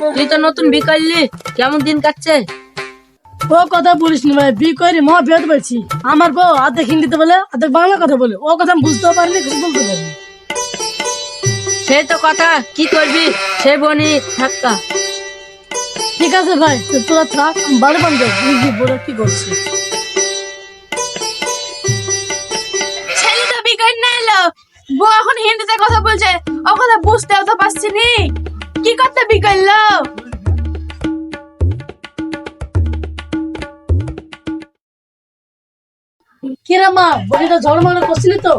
তুই তো নতুন বিয়ে করলি, কেমন দিন কাটছে? ও কথা বলিস না ভাই, বিয়ে করে মহা বিয়ে পারছি। আমার বউ অর্ধেক হিন্দিতে বলে, অর্ধেক বাংলা কথা বলে। ও কথা আমি বুঝতেও পারিনি, কিছু বলতে পারিনি। সেই তো কথা, কি করবি, সে বনি থাক্কা। ঠিক আছে ভাই, তো তোরা থাক, আমি বাড়ি বান যাই, বুঝবি বলে কি করছি। ছেলে তো বিকাশ না এলো, বউ এখন হিন্দিতে কথা বলছে, ও কথা বুঝতেও তো পারছি নি। কি করতে বিকাইলো? কিরে মা, বলিটা ঝড় মারা করছিলি তো?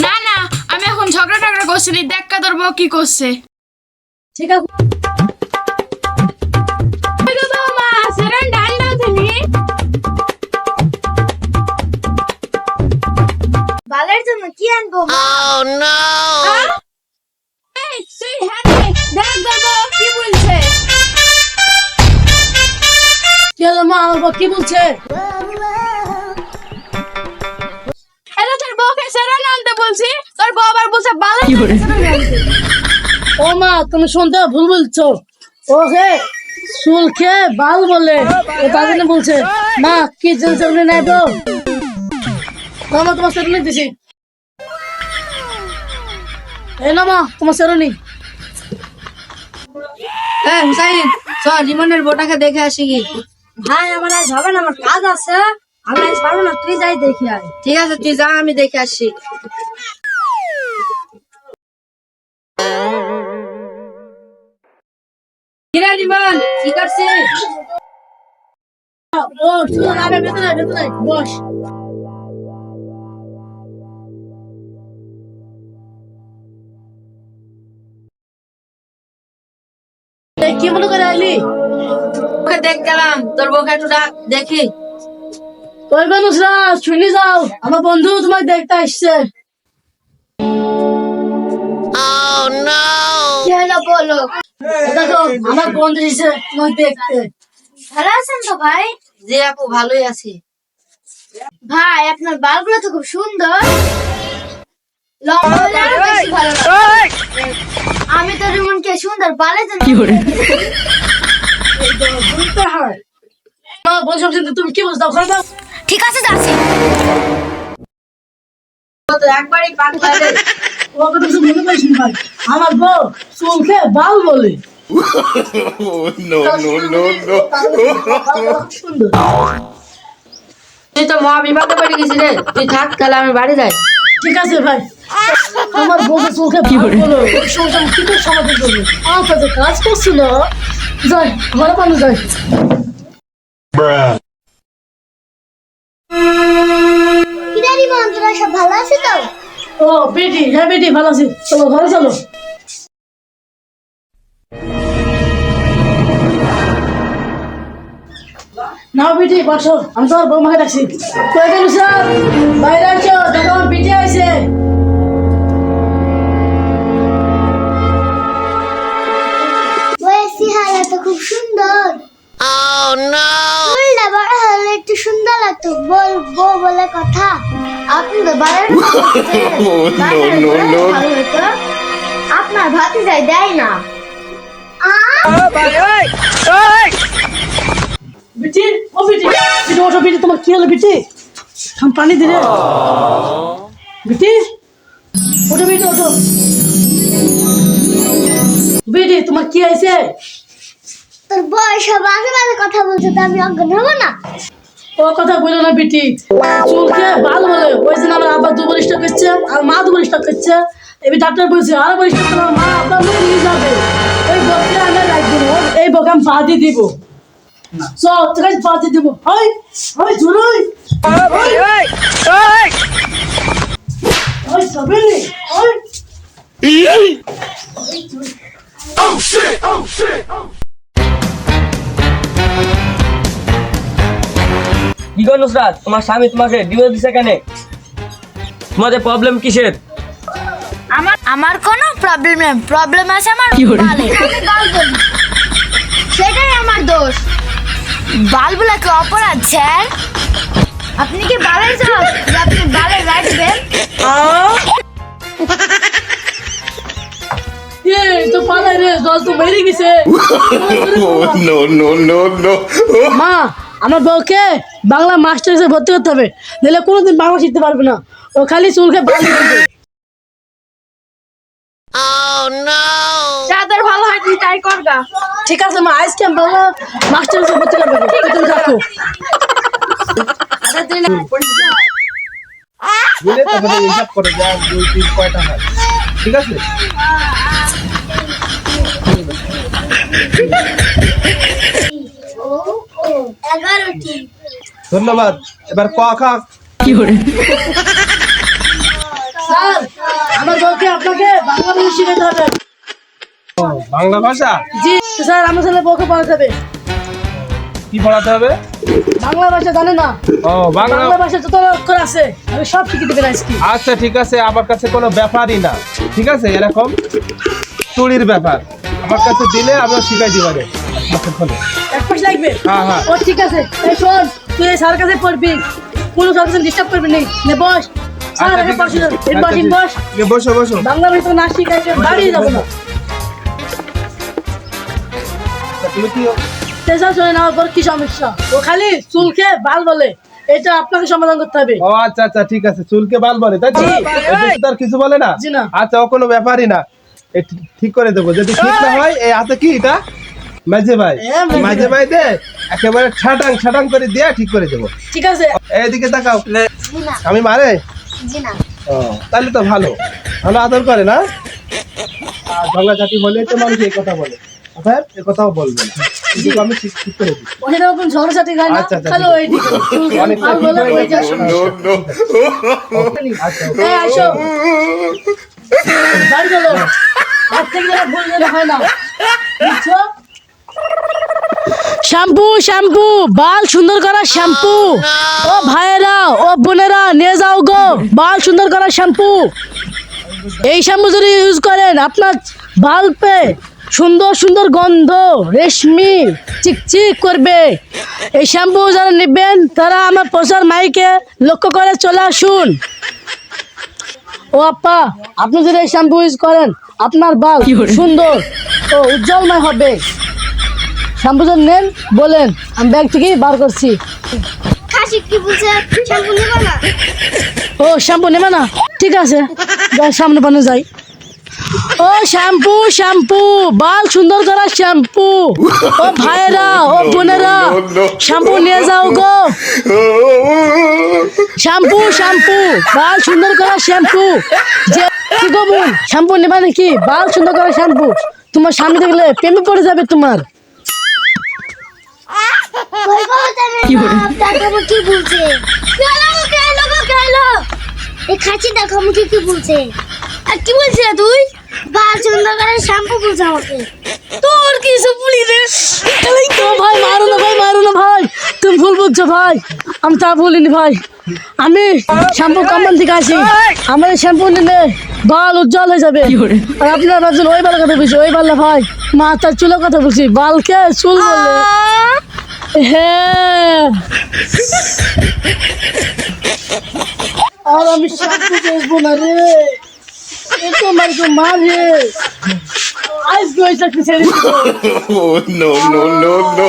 না না, আমি এখন ঝগড়া টগড়া করছি নি, দেখ কা তোর বউ কি করছে। ঠিক আছে। মা সেরান ডাল দাও তুমি। বালের জন্য কি আনবো মা? এই তুই হ্যাঁ রে, দেখ তোর বউ কি বলছে। কি হলো মা, আমার বউ কি বলছে? এটা তোর বউকে সেরান আনতে বলছি, তোর বউ আবার বলছে বালের জন্য সেরান আনতে। ও মা, তুমি শুনতে ভুল বলছো। ওকে চুল খেয়ে বাল বলে, ও তার জন্য বলছে। মা কি জিনিস আপনি নেব? মামা তোমার সেরুনি দিছি। এই না মা, তোমার সেরুনি। হুসাইন, চল রিমনের বোটাকে দেখে আসি কি। ভাই আমার আজ হবে না, আমার কাজ আছে। আমি আজ পারবো না, তুই যাই দেখি আয়। ঠিক আছে, তুই যা, আমি দেখে আসি। কিরে রিমন, কি করছিস? ও চুল আরে ভেতরে ভেতরে বস। এই কি মনে করে আইলি? ওকে দেখ গেলাম, তোর বউকে একটু ডাক, দেখি। ওই মানুষরা শুনে যাও, আমার বন্ধু তোমাকে দেখতে আসছে। কি হলো বলো? দেখো আমার বন্ধু এসেছে তোমাকে দেখতে। ভালো আছেন তো ভাই? জি আপু, ভালোই আছি। ভাই আপনার বালগুলো তো খুব সুন্দর। লম্বা হলে আরো বেশি ভালো লাগবে। আমি তো রিমনকে সুন্দর বালের জন্য বুঝতে হয়। মা বলছো তুমি কি বুঝতে ওখানে দাও। ঠিক আছে যাচ্ছি। ও তো একবারই পাগলা রে। ও কথা কিছু মনে করিস না ভাই, আমার বউ চুল খেয়ে বাল বলে। no, no, no, no. সুন্দর। তুই তো মহা বিপদে পড়ে গেছিস রে, তুই থাক, তাহলে আমি বাড়ি যাই। ঠিক আছে ভাই, তোমার বউকে চুল খেয়ে বাল বলো, ওই সমস্যা আমি কি করে সমাধান করবো? আমার কাছে কাজ করছিল। যাই ঘরে পানো যাই। কিরে রিমন, তোরা সব ভালো আছে তো? ও বেটি, হ্যাঁ বেটি ভালো আছি, চলো ঘরে চলো। নাও বেটি বসো, আমি তোমার বৌমাকে ডাকছি। কই গেল স্যার, বাইরে আছো, দেখো আমার বেটি আইছে। ওই সিহারা তো খুব সুন্দর। চুলটা বড় হলে একটু সুন্দর লাগতো। বউ বলে কথা। আপনি তো বালের no, no. ভালো হতো। আপনার ভাতি যাই দেয় না। বেটি, ও বেটি, বেটি ওঠো বেটি, তোমার কি হলো বেটি? আমি পানি দিলে বেটি, ওঠো বেটি ওঠো। বেটি তোমার কি হয়েছে? তোর বয়স বাজে বাজে কথা বলছে, তো আমি অজ্ঞান হবো না? ও কথা বলো না বেটি, চুল খেয়ে ভালো বলে। ওই জন্য আমার আব্বা দুবার স্টক করছে, আর মা দুবার স্টক করছে। এবার ডাক্তার বলছে আরো বার স্টক করলে মা আব্বা নিয়ে যাবে। ওই বকে আমি রাখবো, এই বকে আমি বাদি দিব। চল তোকে বাদি দিব। ওই ওই ঝুলুই ওই সবেলি ওই কি গো নুসরাত, তোমার স্বামী তোমাকে ডিভোর্স দিছে কেন? তোমাদের প্রবলেম কিসের? আমার কোনো প্রবলেম নেই, প্রবলেম আছে আমার বালে। আমি বাল বলি, সেটাই আমার দোষ। বাল বলা কি অপরাধ স্যার? আপনি কি বালের জজ যে আপনি বালে রাখবেন? তো পালাই রে, জল তো মেরে গেছে। Oh, no, no, no, no. মা, আমার বউকে বাংলা মাস্টার হিসেবে ভর্তি করতে হবে, নাহলে কোনোদিন বাংলা শিখতে পারবে না। ও খালি চুলকে বাংলা শিখবে। যাদের ভালো হয় তুই তাই করগা। ঠিক আছে মা, আজকে আমি বাংলা মাস্টার হিসেবে ভর্তি করবে, তুমি থাকো। বুঝলে তারপরে হিসাব করে যা 2 3 কয়টা হয়, ঠিক আছে? ধন্যবাদ। এবার ক খা। স্যার, আমার বউকে আপনাকে বাংলা ভাষা শিখাতে হবে। বাংলা ভাষা জি স্যার, আমার ছেলে বউকে পড়াতে হবে। কি পড়াতে হবে? বাংলা ভাষা জানে না? ও বাংলা। বাংলা ভাষা যত অক্ষর আছে আমি সব শিখে দেবেন আজকে। আচ্ছা ঠিক আছে, আমার কাছে কোনো ব্যাপারই না, ঠিক আছে? এরকম চুরির ব্যাপার আমার কাছে দিলে আমি শিখাই দিবারে। এক মাস লাগবে? হ্যাঁ, হ্যাঁ। ও ঠিক আছে। এই শোন, তুই এই স্যার কাছে পড়বি, কোনো স্যার কাছে ডিস্টার্ব করবি না। নে বস। স্যার আগে বস, বস। বসো বসো। বাংলা ভাষা না শিখাইলে বাড়ি যাবো না। তুমি কি তেসা শুনে নেওয়ার পর কি সমস্যা? ও খালি চুলকে বাল বলে, এটা আপনাকে সমাধান করতে হবে। ও আচ্ছা আচ্ছা ঠিক আছে, চুলকে বাল বলে তাই তো? জি। তার কিছু বলে না? জি না। আচ্ছা, ও কোনো ব্যাপারই না, ঠিক করে দেবো। যদি ঠিক না হয়, এই হাতে কি এটা মাঝে ভাই, মাঝে ভাই দে একেবারে ছাটাং ছাটাং করে দিয়ে ঠিক করে দেবো। ঠিক আছে। এইদিকে তাকাও। আমি মারে? ও তাহলে তো ভালো, ভালো আদর করে না? আর বাংলা জাতি বলে তো মানুষ এই কথা বলে, অতএব এ কথাও বলবে না, কিন্তু আমি ঠিক করে দিচ্ছি। ওখানে কোনো ঝগড়া সাথে গায় না, আচ্ছা, আচ্ছা, খালি ঠিক ওই দিকে অনেকটা বাল ঠিক বলে হয়ে ওই যে গেছে। No, no. আচ্ছা এই আসো, বাড়ি চলো। হাত থেকে যেন ভুল যেন হয় না, বুঝছো? শ্যাম্পু শ্যাম্পু, বাল সুন্দর করার শ্যাম্পু। ও ভাইয়েরা, ও বোনেরা, নিয়ে যাও গো বাল সুন্দর করার শ্যাম্পু। এই শ্যাম্পু যদি ইউজ করেন, আপনার বাল পে সুন্দর সুন্দর গন্ধ, রেশমি চিকচিক করবে। এই শ্যাম্পু যারা নেবেন তারা আমার প্রচার মাইকে লক্ষ্য করে চলে আসুন। ও আপা, আপনি যদি এই শ্যাম্পু ইউজ করেন, আপনার বাল সুন্দর ও উজ্জ্বলময় হবে। শ্যাম্পু যদি নেন বলেন, আমি ব্যাগ থেকে বার করছি। খাসি কি বলছে? শ্যাম্পু নেবা না? ও শ্যাম্পু নেবে না? ঠিক আছে, যাই সামনে পানে যাই। ও শ্যাম্পু শ্যাম্পু, বাল সুন্দর করার শ্যাম্পু। ও ভাইয়েরা, ও বোনেরা, শ্যাম্পু নিয়ে যাও গো। শ্যাম্পু শ্যাম্পু, বাল সুন্দর করার শ্যাম্পু। যে কি গো বোন, শ্যাম্পু নেবা নাকি? বাল সুন্দর করার শ্যাম্পু। তোমার স্বামী দেখলে প্রেমে পড়ে যাবে তোমার। কি বলছে? এই খাসি দেখো আমাকে কি বলছে? আর কি বলছে তুই? বাল সুন্দর করে শ্যাম্পু বলছে আমাকে। তোর কিছু বলি রে। ভাই মারো না, ভাই মারো না ভাই, তুমি ভুল বুঝছো ভাই, আমি তা বলিনি ভাই। আমি শ্যাম্পু কোম্পানি থেকে আসি, আমার শ্যাম্পু নিলে বাল উজ্জ্বল হয়ে যাবে। আর আপনার ভাবছেন ওই বালের কথা বলছি, ওই বাল না ভাই, মাথার চুলের কথা বলছি। বালকে চুল বলে। হ্যাঁ, আর আমি শ্যাম্পু দেখবো না রে, এতো মারকে মারে। আজ গই চাকরি ছেড়ে দিবো। Oh, no, no, no, no.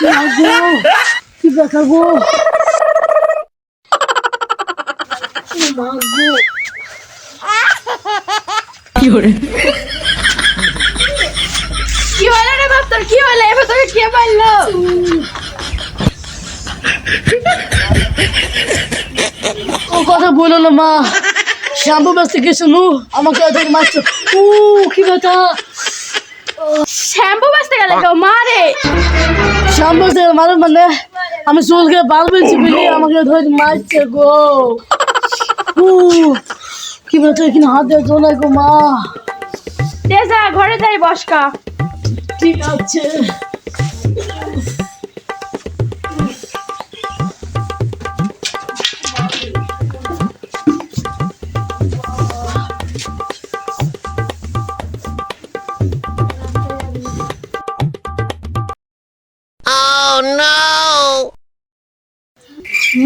মাগো, কি দেখাবো? মাগো, কি হলো রে বাপ, তোর কি হলো? এবার তোকে কে মারলো? ও কথা বলো না মা, শ্যাম্পু বেচতে গেছো নু, আমাকে অধিক মারছো। কি ব্যথা। শ্যাম্পু বাঁচতে গেলে কেউ মারে? শ্যাম্পু মারো মানে আমি চুলকে বাল বেঁচে বলি আমাকে ধরে মারছে গো। কি ব্যথা, এখানে হাত দিয়ে চলে গো মা। যা ঘরে যাই বসকা। ঠিক আছে।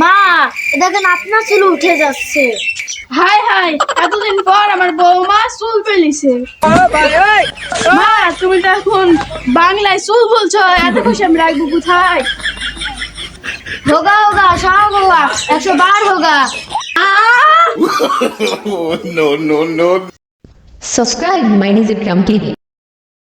মা মা দেখেন আপনার চুল উঠে যাচ্ছে। হাই হাই, এতদিন পর আমার বৌমা চুল পেলিছে। মা তুমি তো এখন বাংলায় চুল বলছো, এত খুশি আমি রাখবো কোথায়? होगा होगा 100 होगा 112 होगा। No, no, no. Subscribe My Nizip TV.